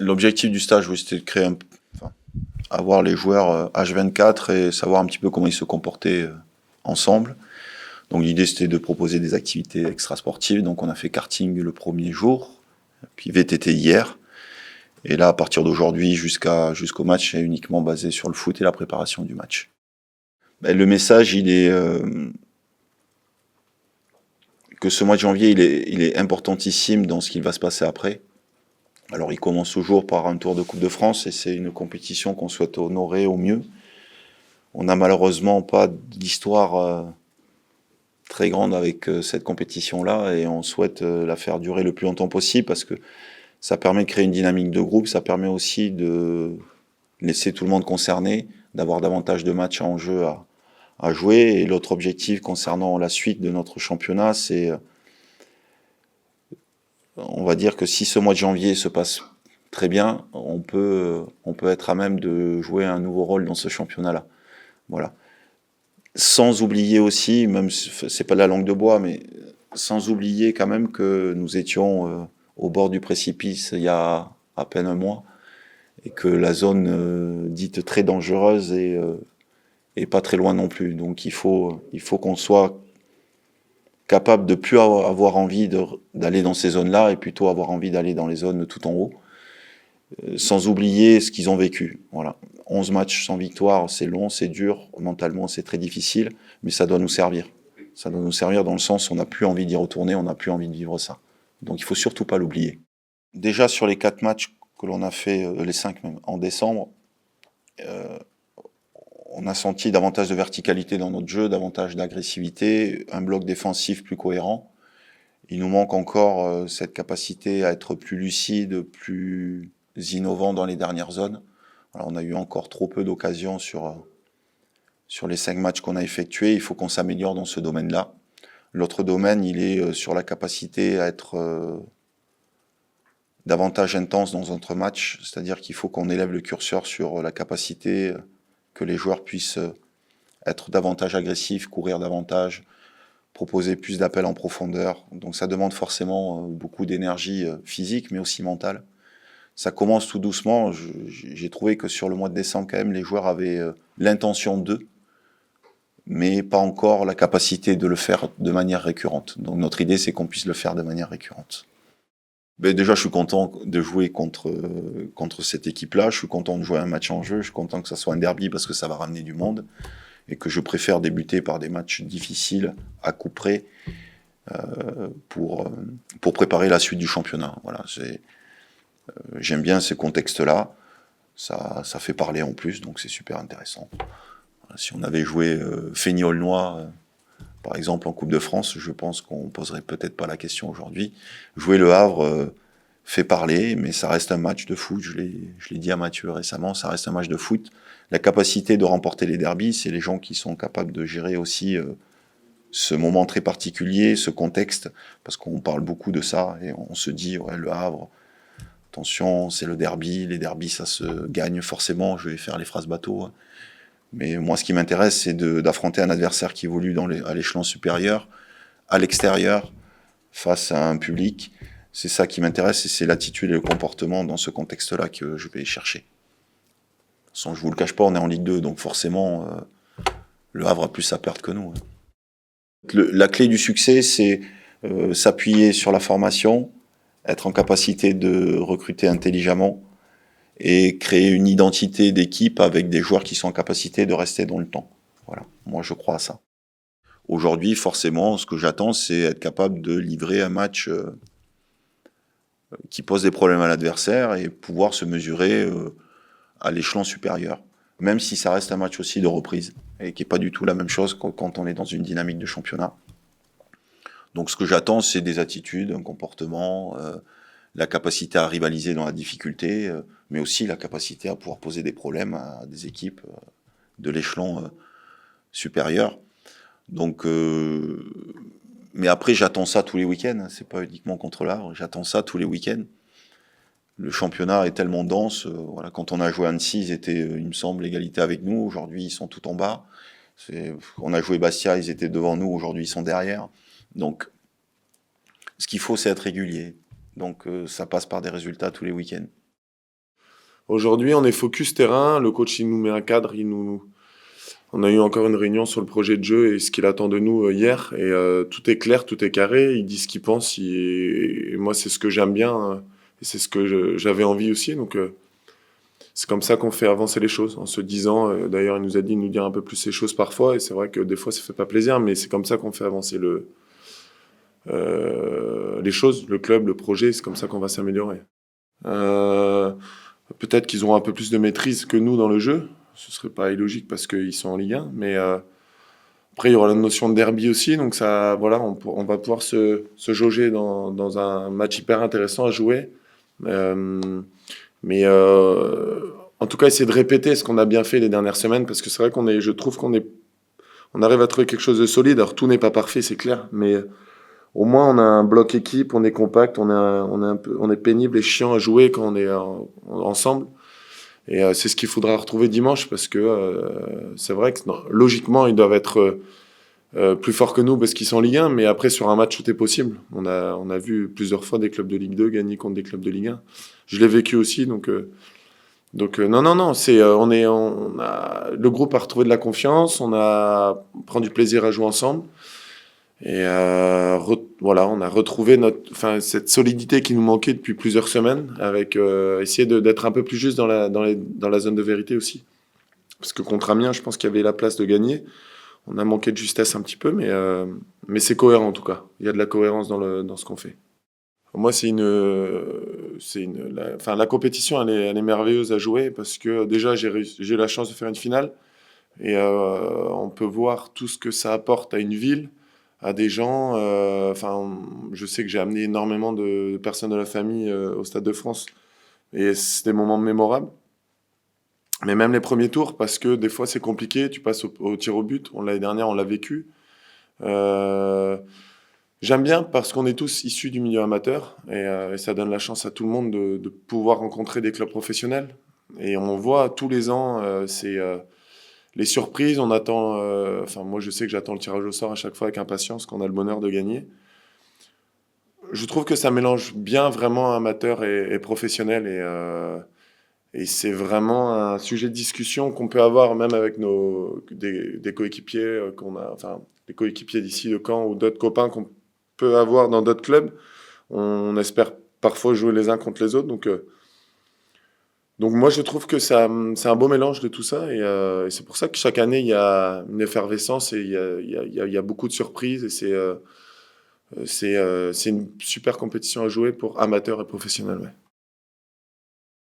L'objectif du stage, oui, c'était de créer enfin, avoir les joueurs H24 et savoir un petit peu comment ils se comportaient ensemble. Donc l'idée, c'était de proposer des activités extrasportives. Donc on a fait karting le premier jour, puis VTT hier. Et là, à partir d'aujourd'hui jusqu'au match, c'est uniquement basé sur le foot et la préparation du match. Ben, le message, il est que ce mois de janvier, il est importantissime dans ce qu'il va se passer après. Alors, il commence toujours par un tour de Coupe de France et c'est une compétition qu'on souhaite honorer au mieux. On n'a malheureusement pas d'histoire très grande avec cette compétition-là et on souhaite la faire durer le plus longtemps possible parce que ça permet de créer une dynamique de groupe, ça permet aussi de laisser tout le monde concerné, d'avoir davantage de matchs en jeu à jouer. Et l'autre objectif concernant la suite de notre championnat, c'est, on va dire que si ce mois de janvier se passe très bien, on peut être à même de jouer un nouveau rôle dans ce championnat-là. Voilà. Sans oublier aussi, même si c'est pas la langue de bois, mais sans oublier quand même que nous étions au bord du précipice il y a à peine un mois et que la zone dite très dangereuse est pas très loin non plus. Donc il faut qu'on soit capable de plus avoir envie d'aller dans ces zones-là et plutôt avoir envie d'aller dans les zones tout en haut, sans oublier ce qu'ils ont vécu. Voilà. 11 matchs sans victoire, c'est long, c'est dur, mentalement c'est très difficile, mais ça doit nous servir. Ça doit nous servir dans le sens où on n'a plus envie d'y retourner, on n'a plus envie de vivre ça. Donc il faut surtout pas l'oublier. Déjà sur les 4 matchs que l'on a fait, les 5 même, en décembre, on a senti davantage de verticalité dans notre jeu, davantage d'agressivité, un bloc défensif plus cohérent. Il nous manque encore cette capacité à être plus lucide, plus innovant dans les dernières zones. Alors, on a eu encore trop peu d'occasions sur les 5 matchs qu'on a effectués. Il faut qu'on s'améliore dans ce domaine-là. L'autre domaine, il est sur la capacité à être davantage intense dans notre match, c'est-à-dire qu'il faut qu'on élève le curseur sur la capacité que les joueurs puissent être davantage agressifs, courir davantage, proposer plus d'appels en profondeur. Donc ça demande forcément beaucoup d'énergie physique, mais aussi mentale. Ça commence tout doucement. J'ai trouvé que sur le mois de décembre, quand même, les joueurs avaient l'intention d'eux, mais pas encore la capacité de le faire de manière récurrente. Donc notre idée, c'est qu'on puisse le faire de manière récurrente. Ben déjà, je suis content de jouer contre cette équipe-là. Je suis content de jouer un match en jeu. Je suis content que ça soit un derby parce que ça va ramener du monde et que je préfère débuter par des matchs difficiles à coup près pour préparer la suite du championnat. Voilà, j'aime bien ce contexte-là. Ça fait parler en plus, donc c'est super intéressant. Voilà, si on avait joué Fény-Aulnois, par exemple en Coupe de France, je pense qu'on poserait peut-être pas la question aujourd'hui. Jouer Le Havre fait parler, mais ça reste un match de foot. Je l'ai dit à Mathieu récemment, ça reste un match de foot. La capacité de remporter les derbys, c'est les gens qui sont capables de gérer aussi ce moment très particulier, ce contexte, parce qu'on parle beaucoup de ça et on se dit, ouais, Le Havre, attention, c'est le derby, les derbys, ça se gagne forcément. Je vais faire les phrases bateau. Mais moi, ce qui m'intéresse, c'est d'affronter un adversaire qui évolue à l'échelon supérieur, à l'extérieur, face à un public. C'est ça qui m'intéresse et c'est l'attitude et le comportement dans ce contexte-là que je vais chercher. Sans, je vous le cache pas, on est en Ligue 2, donc forcément, Le Havre a plus à perdre que nous. La clé du succès, c'est s'appuyer sur la formation, être en capacité de recruter intelligemment, et créer une identité d'équipe avec des joueurs qui sont en capacité de rester dans le temps. Voilà, moi je crois à ça. Aujourd'hui, forcément, ce que j'attends, c'est être capable de livrer un match qui pose des problèmes à l'adversaire et pouvoir se mesurer à l'échelon supérieur, même si ça reste un match aussi de reprise, et qui n'est pas du tout la même chose quand on est dans une dynamique de championnat. Donc ce que j'attends, c'est des attitudes, un comportement, la capacité à rivaliser dans la difficulté, mais aussi la capacité à pouvoir poser des problèmes à des équipes de l'échelon supérieur. Donc, mais après, j'attends ça tous les week-ends. C'est pas uniquement contre l'Havre. J'attends ça tous les week-ends. Le championnat est tellement dense. Voilà, quand on a joué à Annecy, ils étaient, il me semble, égalité avec nous. Aujourd'hui, ils sont tout en bas. On a joué Bastia, ils étaient devant nous. Aujourd'hui, ils sont derrière. Donc, ce qu'il faut, c'est être régulier. Donc ça passe par des résultats tous les week-ends. Aujourd'hui, on est focus terrain. Le coach, il nous met un cadre. On a eu encore une réunion sur le projet de jeu et ce qu'il attend de nous hier. Et tout est clair, tout est carré. Il dit ce qu'il pense. Et moi, c'est ce que j'aime bien. Et c'est ce que j'avais envie aussi. Donc, c'est comme ça qu'on fait avancer les choses. En se disant, d'ailleurs, il nous a dit de nous dire un peu plus ces choses parfois. Et c'est vrai que des fois, ça fait pas plaisir. Mais c'est comme ça qu'on fait avancer les choses, le club, le projet. C'est comme ça qu'on va s'améliorer. Euh, Peut-être qu'ils auront un peu plus de maîtrise que nous dans le jeu. Ce serait pas illogique parce qu'ils sont en Ligue 1. Mais après, il y aura la notion de derby aussi. Donc ça, voilà, on va pouvoir se jauger dans un match hyper intéressant à jouer. Euh, mais en tout cas, essayer de répéter ce qu'on a bien fait les dernières semaines parce que c'est vrai je trouve on arrive à trouver quelque chose de solide. Alors tout n'est pas parfait, c'est clair, mais au moins on a un bloc équipe, on est compact, on est pénible et chiant à jouer quand on est ensemble. Et c'est ce qu'il faudra retrouver dimanche parce que c'est vrai que non, logiquement ils doivent être plus forts que nous parce qu'ils sont en Ligue 1, mais après sur un match tout est possible. On a vu plusieurs fois des clubs de Ligue 2 gagner contre des clubs de Ligue 1. Je l'ai vécu aussi, donc non, non, non, le groupe a retrouvé de la confiance, on prend du plaisir à jouer ensemble. Et voilà, on a retrouvé cette solidité qui nous manquait depuis plusieurs semaines, avec essayer d'être un peu plus juste dans la zone de vérité aussi. Parce que contre Amiens, je pense qu'il y avait la place de gagner. On a manqué de justesse un petit peu, mais c'est cohérent en tout cas. Il y a de la cohérence dans ce qu'on fait. Moi, la compétition, elle est merveilleuse à jouer parce que déjà, j'ai eu la chance de faire une finale et on peut voir tout ce que ça apporte à une ville, à des gens. Je sais que j'ai amené énormément de personnes de la famille au Stade de France et c'est des moments mémorables. Mais même les premiers tours, parce que des fois c'est compliqué, tu passes au tir au but. L'année dernière, on l'a vécu. Euh, J'aime bien parce qu'on est tous issus du milieu amateur et ça donne la chance à tout le monde de pouvoir rencontrer des clubs professionnels. Et on voit tous les ans les surprises. On attend, moi je sais que j'attends le tirage au sort à chaque fois avec impatience qu'on a le bonheur de gagner. Je trouve que ça mélange bien vraiment amateur et professionnel et c'est vraiment un sujet de discussion qu'on peut avoir même avec des coéquipiers des coéquipiers d'ici de Caen ou d'autres copains qu'on peut avoir dans d'autres clubs. On espère parfois jouer les uns contre les autres. Donc moi, je trouve que c'est un beau mélange de tout ça. Et c'est pour ça que chaque année, il y a une effervescence et il y a beaucoup de surprises. Et c'est une super compétition à jouer pour amateurs et professionnels. Ouais.